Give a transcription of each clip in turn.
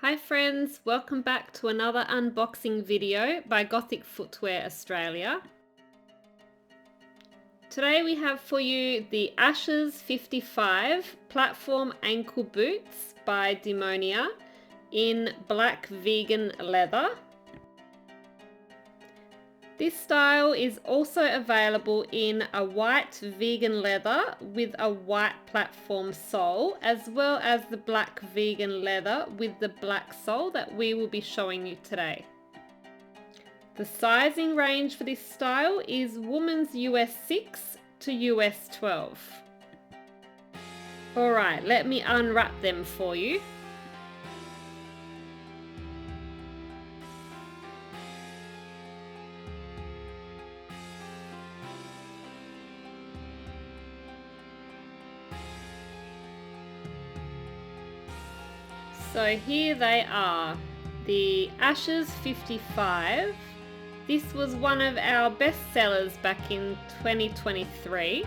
Hi friends, welcome back to another unboxing video by Gothic Footwear Australia. Today we have for you the ASHES-55 platform ankle boots by Demonia in black vegan leather. This style is also available in a white vegan leather with a white platform sole, as well as the black vegan leather with the black sole that we will be showing you today. The sizing range for this style is women's US 6 to US 12. Alright, let me unwrap them for you. So here they are, the ASHES-55. This was one of our best sellers back in 2023.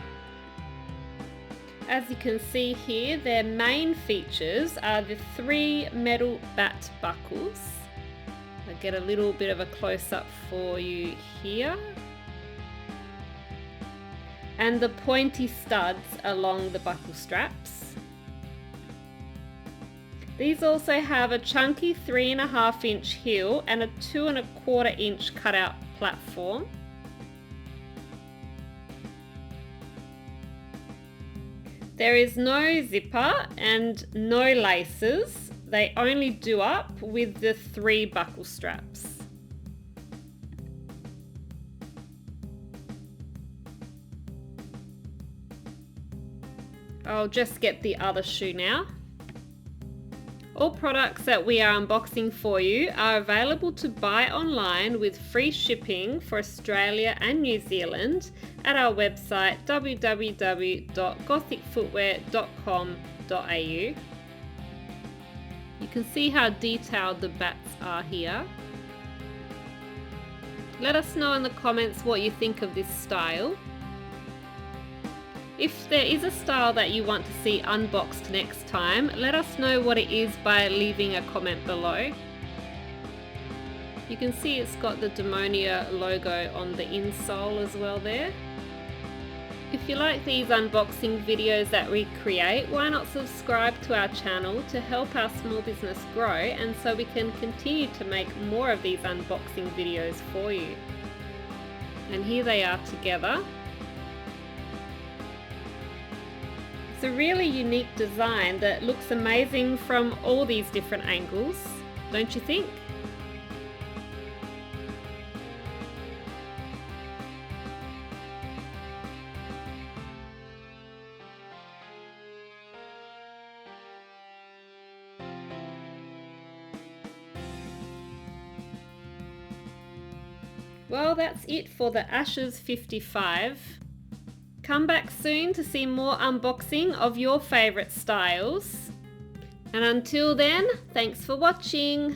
As you can see here, their main features are the 3 metal bat buckles. I'll get a little bit of a close-up for you here. And the pointy studs along the buckle straps. These also have a chunky 3.5 inch heel and a 2.25 inch cutout platform. There is no zipper and no laces. They only do up with the 3 buckle straps. I'll just get the other shoe now. All products that we are unboxing for you are available to buy online with free shipping for Australia and New Zealand at our website www.gothicfootwear.com.au. You can see how detailed the bats are here. Let us know in the comments what you think of this style. If there is a style that you want to see unboxed next time, let us know what it is by leaving a comment below. You can see it's got the Demonia logo on the insole as well there. If you like these unboxing videos that we create, why not subscribe to our channel to help our small business grow, and so we can continue to make more of these unboxing videos for you. And here they are together. It's a really unique design that looks amazing from all these different angles, don't you think? Well, that's it for the ASHES-55. Come back soon to see more unboxing of your favourite styles. And until then, thanks for watching.